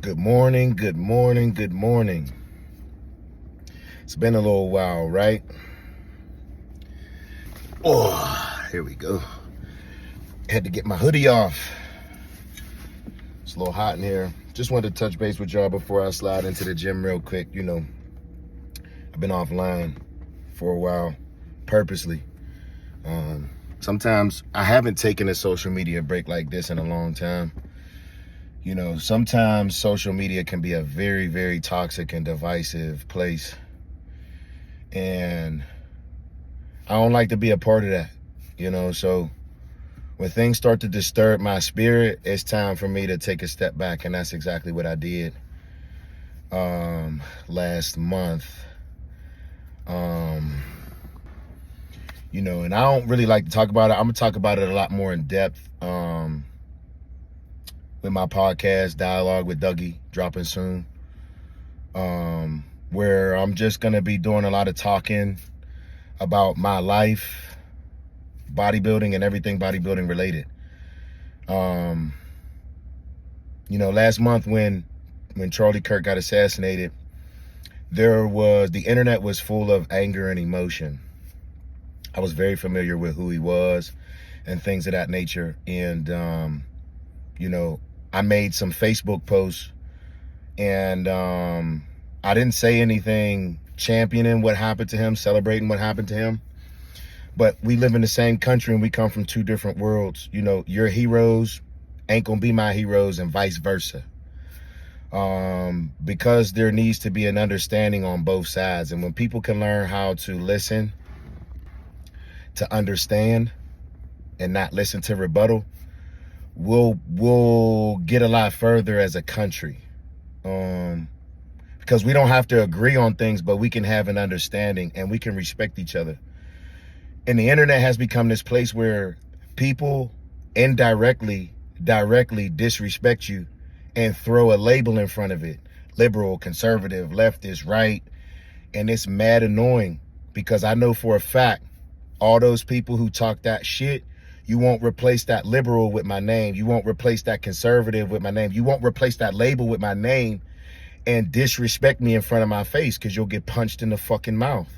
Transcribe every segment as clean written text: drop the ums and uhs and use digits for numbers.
Good morning, good morning, good morning. It's been a little while, right? Oh, here we go. Had to get my hoodie off. It's a little hot in here. Just wanted to touch base with y'all before I slide into the gym real quick. You know, I've been offline for a while, purposely. Sometimes I haven't taken a social media break like this in a long time. You know, sometimes social media can be a very, very toxic and divisive place. And I don't like to be a part of that, you know. So when things start to disturb my spirit, it's time for me to take a step back. And that's exactly what I did last month. You know, and I don't really like to talk about it. I'm gonna talk about it a lot more in depth with my podcast, Dialogue with Dougie, dropping soon, where I'm just gonna be doing a lot of talking about my life, bodybuilding, and everything bodybuilding related. You know, last month when Charlie Kirk got assassinated, the internet was full of anger and emotion. I was very familiar with who he was and things of that nature. And, you know, I made some Facebook posts and I didn't say anything championing what happened to him, celebrating what happened to him. But we live in the same country and we come from two different worlds. You know, your heroes ain't gonna be my heroes and vice versa. Because there needs to be an understanding on both sides. And when people can learn how to listen, to understand, and not listen to rebuttal, we'll get a lot further as a country. Because we don't have to agree on things, but we can have an understanding and we can respect each other. And the internet has become this place where people indirectly, directly disrespect you and throw a label in front of it. Liberal, conservative, leftist, right. And it's mad annoying because I know for a fact, all those people who talk that shit, you won't replace that liberal with my name. You won't replace that conservative with my name. You won't replace that label with my name and disrespect me in front of my face because you'll get punched in the fucking mouth.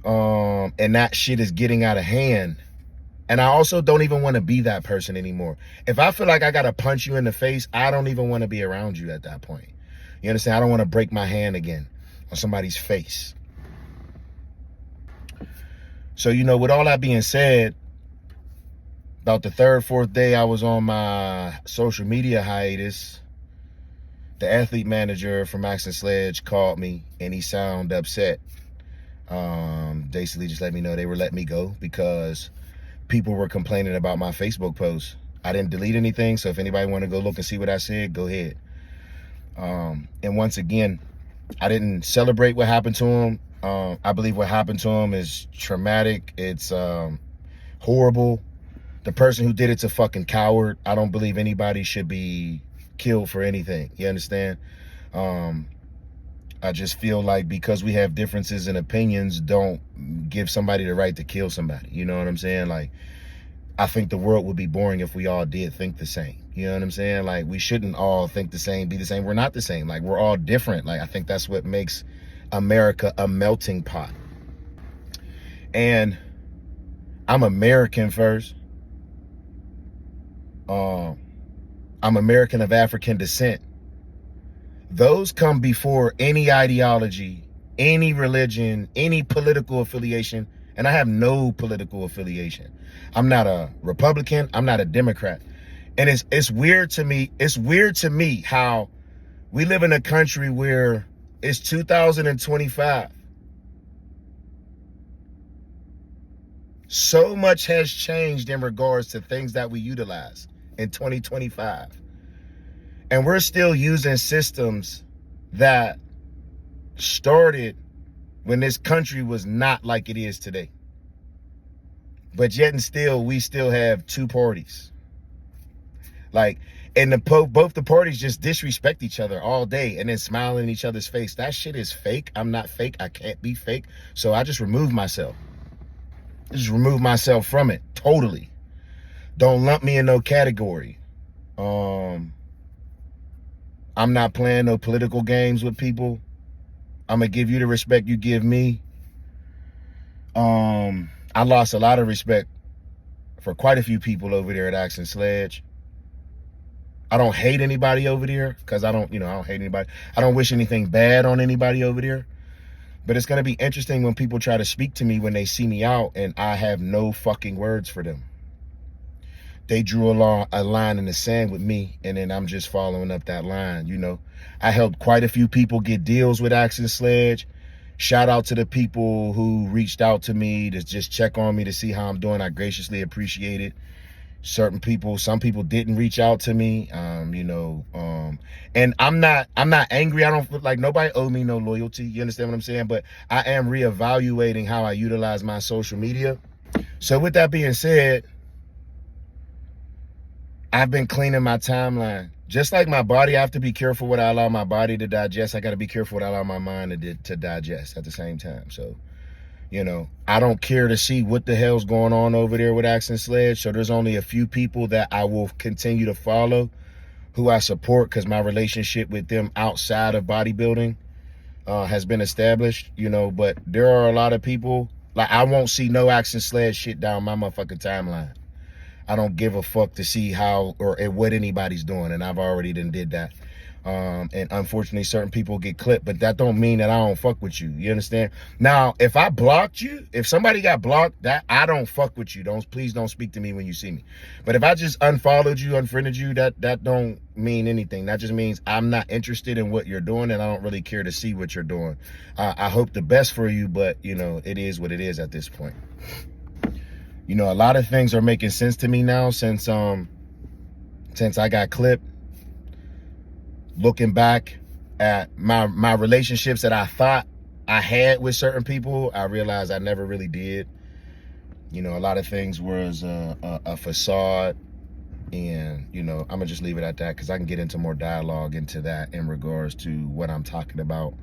And that shit is getting out of hand. And I also don't even want to be that person anymore. If I feel like I got to punch you in the face, I don't even want to be around you at that point. You understand? I don't want to break my hand again on somebody's face. So, you know, with all that being said, about the third, fourth day I was on my social media hiatus, the athlete manager from Ax and Sledge called me and he sounded upset. Basically just let me know they were letting me go because people were complaining about my Facebook post. I didn't delete anything, so if anybody want to go look and see what I said, go ahead. And once again, I didn't celebrate what happened to him. I believe what happened to him is traumatic. It's horrible. The person who did it's a fucking coward. I don't believe anybody should be killed for anything. You understand? I just feel like because we have differences in opinions, don't give somebody the right to kill somebody. You know what I'm saying? Like, I think the world would be boring if we all did think the same. You know what I'm saying? Like, we shouldn't all think the same, be the same. We're not the same. Like, we're all different. Like, I think that's what makes America a melting pot. And I'm American first. I'm American of African descent. Those come before any ideology, any religion, any political affiliation. And I have no political affiliation. I'm not a Republican. I'm not a Democrat. And it's weird to me. It's weird to me how we live in a country where it's 2025. So much has changed in regards to things that we utilize in 2025. And we're still using systems that started when this country was not like it is today. But yet and still, we still have two parties. Like, and both the parties just disrespect each other all day and then smile in each other's face. That shit is fake. I'm not fake. I can't be fake. So I just remove myself. Just remove myself from it totally. Don't lump me in no category. I'm not playing no political games with people. I'm going to give you the respect you give me. I lost a lot of respect for quite a few people over there at Ax and Sledge. I don't hate anybody over there because I don't hate anybody. I don't wish anything bad on anybody over there. But it's going to be interesting when people try to speak to me when they see me out and I have no fucking words for them. They drew a line in the sand with me, and then I'm just following up that line, I helped quite a few people get deals with Ax and Sledge. Shout out to the people who reached out to me to just check on me to see how I'm doing. I graciously appreciate it. Some people didn't reach out to me, and I'm not angry. I don't like nobody owe me no loyalty. You understand what I'm saying? But I am reevaluating how I utilize my social media. So with that being said, I've been cleaning my timeline. Just like my body, I have to be careful what I allow my body to digest. I got to be careful what I allow my mind to digest at the same time. So, I don't care to see what the hell's going on over there with Ax and Sledge. So there's only a few people that I will continue to follow who I support because my relationship with them outside of bodybuilding has been established, but there are a lot of people, like I won't see no Ax and Sledge shit down my motherfucking timeline. I don't give a fuck to see how or what anybody's doing, and I've already did that. And unfortunately, certain people get clipped, but that don't mean that I don't fuck with you. You understand? Now, if I blocked you, if somebody got blocked, that I don't fuck with you. Please don't speak to me when you see me. But if I just unfollowed you, unfriended you, that don't mean anything. That just means I'm not interested in what you're doing, and I don't really care to see what you're doing. I hope the best for you, but it is what it is at this point. A lot of things are making sense to me now since I got clipped. Looking back at my relationships that I thought I had with certain people, I realized I never really did. A lot of things was a facade, and I'm gonna just leave it at that because I can get into more dialogue into that in regards to what I'm talking about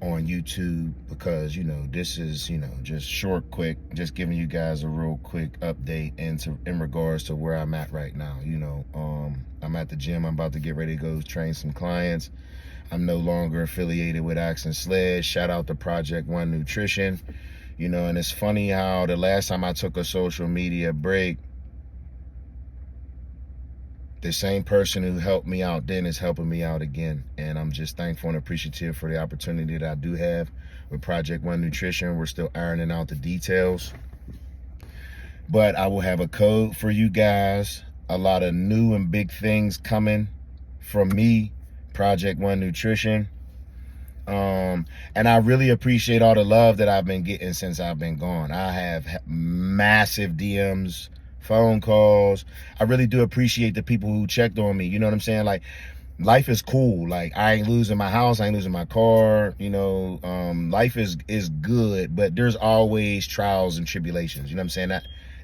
on YouTube, because this is just short, quick, just giving you guys a real quick update in regards to where I'm at right now. I'm at the gym. I'm about to get ready to go train some clients. I'm no longer affiliated with Ax and Sledge. Shout out to Project One Nutrition. And it's funny how the last time I took a social media break, the same person who helped me out then is helping me out again. And I'm just thankful and appreciative for the opportunity that I do have with Project One Nutrition. We're still ironing out the details. But I will have a code for you guys. A lot of new and big things coming from me, Project One Nutrition. And I really appreciate all the love that I've been getting since I've been gone. I have massive DMs, phone calls. I really do appreciate the people who checked on me. You know what I'm saying? Like, life is cool. Like, I ain't losing my house, I ain't losing my car. Life is good, but there's always trials and tribulations. You know what I'm saying?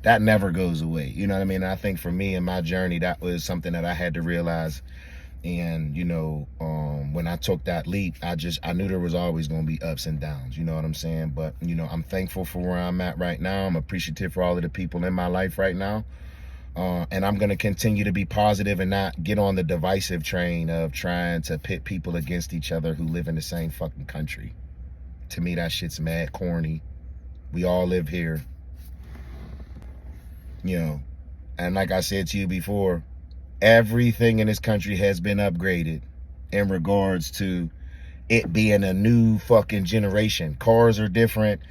That never goes away. You know what I mean? And I think for me in my journey, that was something that I had to realize. And when I took that leap, I knew there was always going to be ups and downs. You know what I'm saying? But I'm thankful for where I'm at right now. I'm appreciative for all of the people in my life right now. And I'm going to continue to be positive and not get on the divisive train of trying to pit people against each other who live in the same fucking country. To me, that shit's mad corny. We all live here. And like I said to you before, everything in this country has been upgraded in regards to it being a new fucking generation. Cars are different.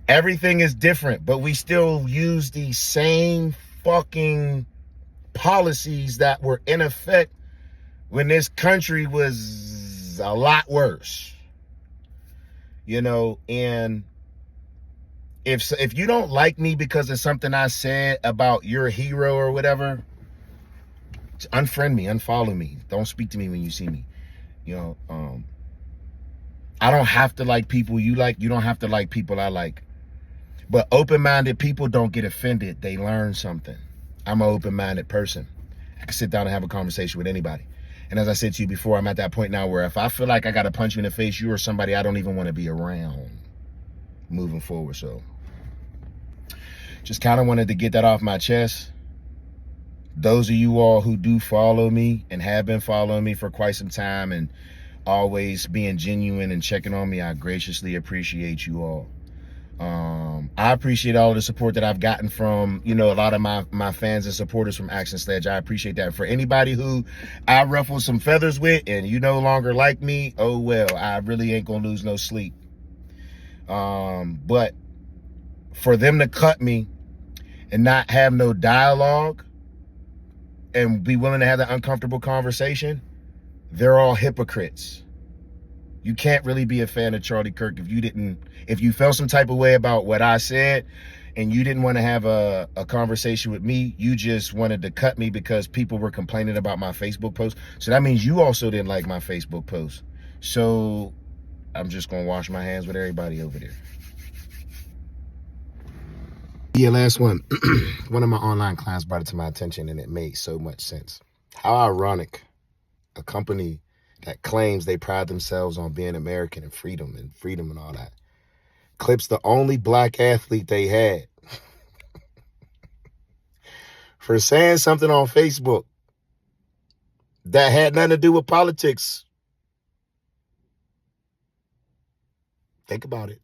Everything is different, but we still use the same fucking policies that were in effect when this country was a lot worse. And if you don't like me because of something I said about your hero or whatever, unfriend me, unfollow me. Don't speak to me when you see me. I don't have to like people you like. You don't have to like people I like. But open-minded people don't get offended. They learn something. I'm an open-minded person. I can sit down and have a conversation with anybody. And as I said to you before, I'm at that point now where if I feel like I got to punch you in the face, you are somebody I don't even want to be around moving forward. So just kind of wanted to get that off my chest. Those of you all who do follow me and have been following me for quite some time and always being genuine and checking on me, I graciously appreciate you all. I appreciate all of the support that I've gotten from, a lot of my fans and supporters from Ax and Sledge. I appreciate that. For anybody who I ruffled some feathers with and you no longer like me, oh well, I really ain't gonna lose no sleep. But for them to cut me and not have no dialogue and be willing to have that uncomfortable conversation, they're all hypocrites. You can't really be a fan of Charlie Kirk if you felt some type of way about what I said and you didn't want to have a conversation with me. You just wanted to cut me because people were complaining about my Facebook post. So that means you also didn't like my Facebook post. So I'm just going to wash my hands with everybody over there. Yeah, last one. One of my online clients brought it to my attention and it made so much sense. How ironic. A company that claims they pride themselves on being American and freedom and all that clips the only black athlete they had for saying something on Facebook that had nothing to do with politics. Think about it.